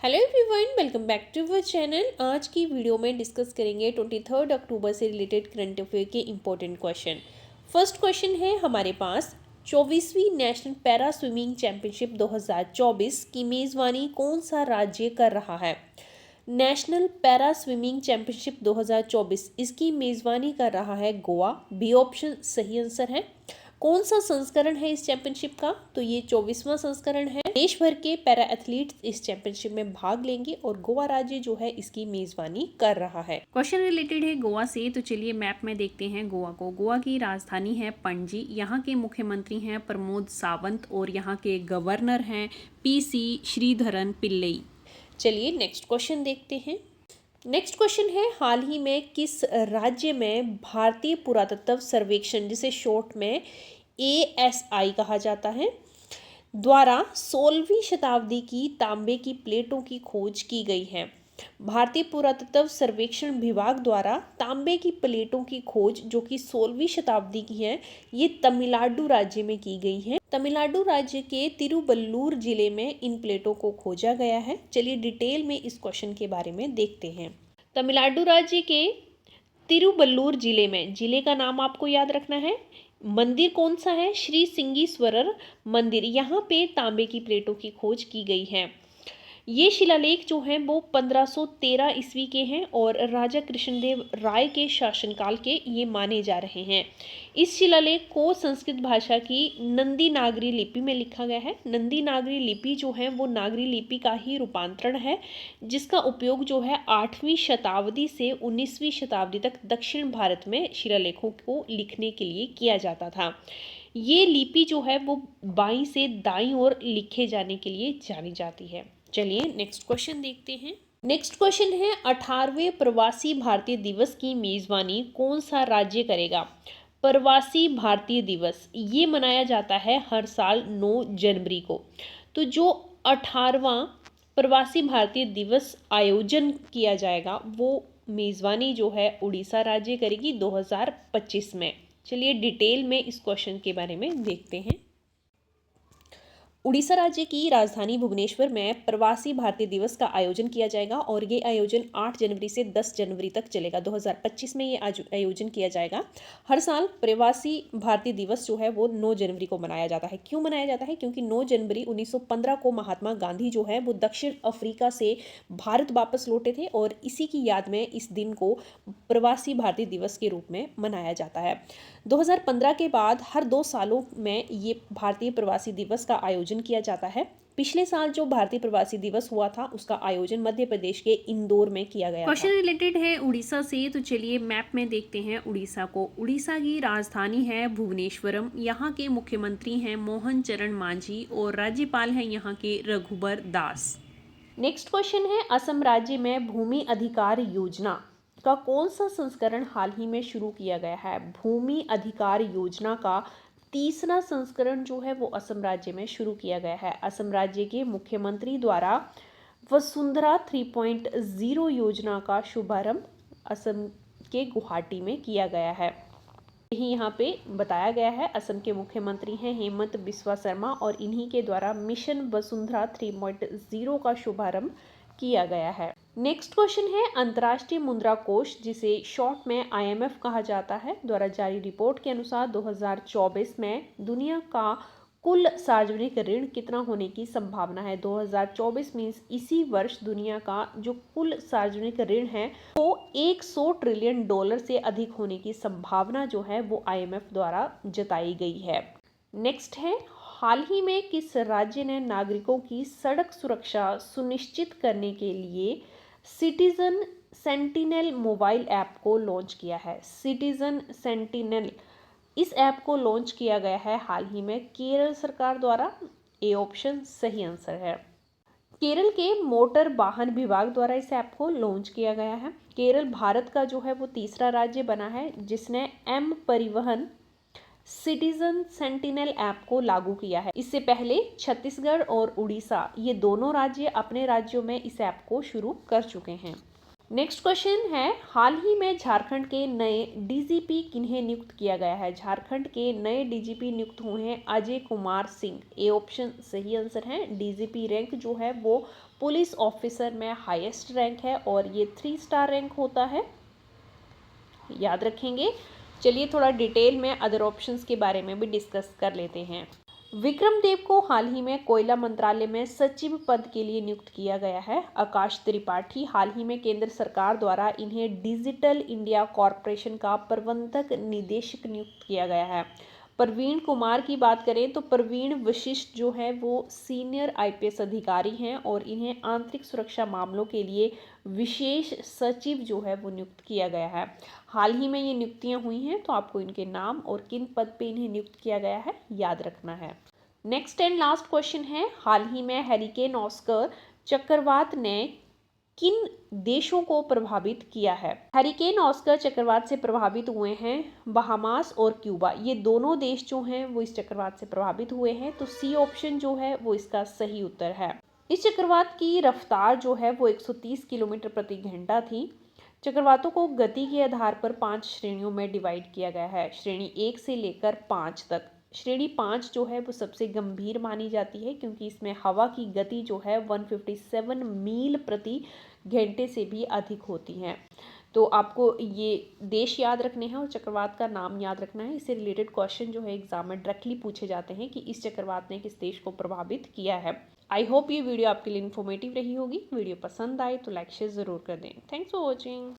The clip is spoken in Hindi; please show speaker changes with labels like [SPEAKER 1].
[SPEAKER 1] Hello everyone, welcome back to our channel. आज की वीडियो में डिस्कस करेंगे 23 अक्टूबर से रिलेटेड करंट अफेयर के इम्पोर्टेंट क्वेश्चन। फर्स्ट क्वेश्चन है हमारे पास, 24वीं नेशनल पैरा स्विमिंग चैंपियनशिप 2024 की मेज़बानी कौन सा राज्य कर रहा है। नेशनल पैरा स्विमिंग चैंपियनशिप 2024 इसकी मेज़बानी कर रहा है गोवा। बी ऑप्शन सही आंसर है। कौन सा संस्करण है इस चैंपियनशिप का, तो ये 24वां संस्करण है। देश भर के पैरा एथलीट्स इस चैंपियनशिप में भाग लेंगे और गोवा राज्य जो है इसकी मेजबानी कर रहा है। क्वेश्चन रिलेटेड है गोवा से, तो चलिए मैप में देखते हैं गोवा को। गोवा की राजधानी है पणजी, यहाँ के मुख्यमंत्री हैं प्रमोद सावंत और यहाँ के गवर्नर हैं पीसी श्रीधरन पिल्लई। चलिए नेक्स्ट क्वेश्चन देखते हैं। नेक्स्ट क्वेश्चन है, हाल ही में किस राज्य में भारतीय पुरातत्व सर्वेक्षण, जिसे शॉर्ट में ASI कहा जाता है, द्वारा 16वीं शताब्दी की तांबे की प्लेटों की खोज की गई है। भारतीय पुरातत्व सर्वेक्षण विभाग द्वारा तांबे की प्लेटों की खोज जो कि 16वीं शताब्दी की है, ये तमिलनाडु राज्य में की गई है। तमिलनाडु राज्य के तिरुवल्लुर जिले में इन प्लेटों को खोजा गया है। चलिए डिटेल में इस क्वेश्चन के बारे में देखते हैं। तमिलनाडु राज्य के तिरुवल्लुर जिले में, जिले का नाम आपको याद रखना है। मंदिर कौन सा है? श्री सिंगीश्वरर मंदिर। यहाँ पे तांबे की प्लेटों की खोज की गई है। ये शिलालेख जो हैं वो 1513 ईस्वी के हैं और राजा कृष्णदेव राय के शासनकाल के ये माने जा रहे हैं। इस शिलालेख को संस्कृत भाषा की नंदी नागरी लिपि में लिखा गया है। नंदी नागरी लिपि जो है वो नागरी लिपि का ही रूपांतरण है, जिसका उपयोग जो है 8वीं शताब्दी से 19वीं शताब्दी तक दक्षिण भारत में शिलालेखों को लिखने के लिए किया जाता था। ये लिपि जो है वो बाईं से दाईं ओर लिखे जाने के लिए जानी जाती है। चलिए नेक्स्ट क्वेश्चन देखते हैं। नेक्स्ट क्वेश्चन है, 18वें प्रवासी भारतीय दिवस की मेजबानी कौन सा राज्य करेगा। प्रवासी भारतीय दिवस ये मनाया जाता है हर साल 9 जनवरी को। तो जो 18वां प्रवासी भारतीय दिवस आयोजन किया जाएगा वो मेजबानी जो है उड़ीसा राज्य करेगी 2025 में। चलिए डिटेल में इस क्वेश्चन के बारे में देखते हैं। उड़ीसा राज्य की राजधानी भुवनेश्वर में प्रवासी भारतीय दिवस का आयोजन किया जाएगा और ये आयोजन 8 जनवरी से 10 जनवरी तक चलेगा। 2025 में ये आयोजन किया जाएगा। हर साल प्रवासी भारतीय दिवस जो है वो 9 जनवरी को मनाया जाता है। क्यों मनाया जाता है? क्योंकि 9 जनवरी 1915 को महात्मा गांधी जो है वो दक्षिण अफ्रीका से भारत वापस लौटे थे और इसी की याद में इस दिन को प्रवासी भारतीय दिवस के रूप में मनाया जाता है। 2015 के बाद हर 2 सालों में ये भारतीय प्रवासी दिवस का आयोजन किया जाता है। पिछले साल जो भारतीय प्रवासी दिवस हुआ था उसका आयोजन मध्य प्रदेश के इंदौर में किया गया था। क्वेश्चन रिलेटेड है उड़ीसा से, तो चलिए मैप में देखते हैं उड़ीसा को। उड़ीसा की राजधानी है भुवनेश्वरम, यहाँ के मुख्यमंत्री हैं मोहन चरण मांझी और राज्यपाल हैं यहाँ के रघुबर दास। नेक्स्ट क्वेश्चन है, असम राज्य में भूमि अधिकार योजना का कौन सा संस्करण हाल ही में शुरू किया गया है। भूमि अधिकार योजना का 3रा संस्करण जो है वो असम राज्य में शुरू किया गया है। असम राज्य के मुख्यमंत्री द्वारा वसुंधरा 3.0 योजना का शुभारंभ असम के गुवाहाटी में किया गया है। यही यहाँ पे बताया गया है। असम के मुख्यमंत्री हैं हेमंत बिस्वा शर्मा और इन्हीं के द्वारा मिशन वसुंधरा 3.0 का शुभारंभ किया गया है। नेक्स्ट क्वेश्चन है, अंतर्राष्ट्रीय मुद्रा कोष जिसे शॉर्ट में IMF कहा जाता है द्वारा जारी रिपोर्ट के अनुसार 2024 में दुनिया का कुल सार्वजनिक ऋण कितना होने की संभावना है। 2024 मीन्स इसी वर्ष दुनिया का जो कुल सार्वजनिक ऋण है वो $100 ट्रिलियन से अधिक होने की संभावना जो है वो IMF द्वारा जताई गई है। नेक्स्ट है, हाल ही में किस राज्य ने नागरिकों की सड़क सुरक्षा सुनिश्चित करने के लिए सिटीजन सेंटिनल मोबाइल ऐप को लॉन्च किया है। सिटीजन सेंटिनल इस ऐप को लॉन्च किया गया है हाल ही में केरल सरकार द्वारा। ए ऑप्शन सही आंसर है। केरल के मोटर वाहन विभाग द्वारा इस ऐप को लॉन्च किया गया है। केरल भारत का जो है वो 3रा राज्य बना है जिसने M परिवहन सिटीजन सेंटिनल ऐप को लागू किया है। इससे पहले छत्तीसगढ़ और उड़ीसा ये दोनों राज्य अपने राज्यों में इस ऐप को शुरू कर चुके हैं। नेक्स्ट क्वेश्चन है, हाल ही में झारखंड के नए डीजीपी किन्हें नियुक्त किया गया है? झारखंड के नए डीजीपी नियुक्त हुए हैं अजय कुमार सिंह। ए ऑप्शन सही आंसर है। डीजीपी रैंक जो है वो पुलिस ऑफिसर में हाईएस्ट रैंक है और ये 3 स्टार रैंक होता है, याद रखेंगे। चलिए थोड़ा डिटेल में अदर ऑप्शंस के बारे में भी डिस्कस कर लेते हैं। विक्रम देव को हाल ही में कोयला मंत्रालय में सचिव पद के लिए नियुक्त किया गया है। आकाश त्रिपाठी, हाल ही में केंद्र सरकार द्वारा इन्हें डिजिटल इंडिया कॉरपोरेशन का प्रबंधक निदेशक नियुक्त किया गया है। प्रवीण कुमार की बात करें तो प्रवीण वशिष्ठ जो है वो सीनियर आईपीएस अधिकारी हैं और इन्हें आंतरिक सुरक्षा मामलों के लिए विशेष सचिव जो है वो नियुक्त किया गया है। हाल ही में ये नियुक्तियां हुई हैं, तो आपको इनके नाम और किन पद पे इन्हें नियुक्त किया गया है याद रखना है। नेक्स्ट एंड लास्ट क्वेश्चन है, हाल ही में हैरिकेन ऑस्कर चक्रवात ने किन देशों को प्रभावित किया है? हैरिकेन ऑस्कर चक्रवात से प्रभावित हुए हैं बहामास और क्यूबा। ये दोनों देश जो हैं वो इस चक्रवात से प्रभावित हुए हैं, तो सी ऑप्शन जो है वो इसका सही उत्तर है। इस चक्रवात की रफ्तार जो है वो 130 किलोमीटर प्रति घंटा थी। चक्रवातों को गति के आधार पर 5 श्रेणियों में डिवाइड किया गया है, श्रेणी 1 से लेकर 5 तक। श्रेणी 5 जो है वो सबसे गंभीर मानी जाती है, क्योंकि इसमें हवा की गति जो है 157 मील प्रति घंटे से भी अधिक होती हैं। तो आपको ये देश याद रखने हैं और चक्रवात का नाम याद रखना है। इससे रिलेटेड क्वेश्चन जो है एग्जाम में डायरेक्टली पूछे जाते हैं कि इस चक्रवात ने किस देश को प्रभावित किया है। आई होप ये वीडियो आपके लिए इन्फॉर्मेटिव रही होगी। वीडियो पसंद आए तो लाइक शेयर ज़रूर कर दें। Thanks for watching.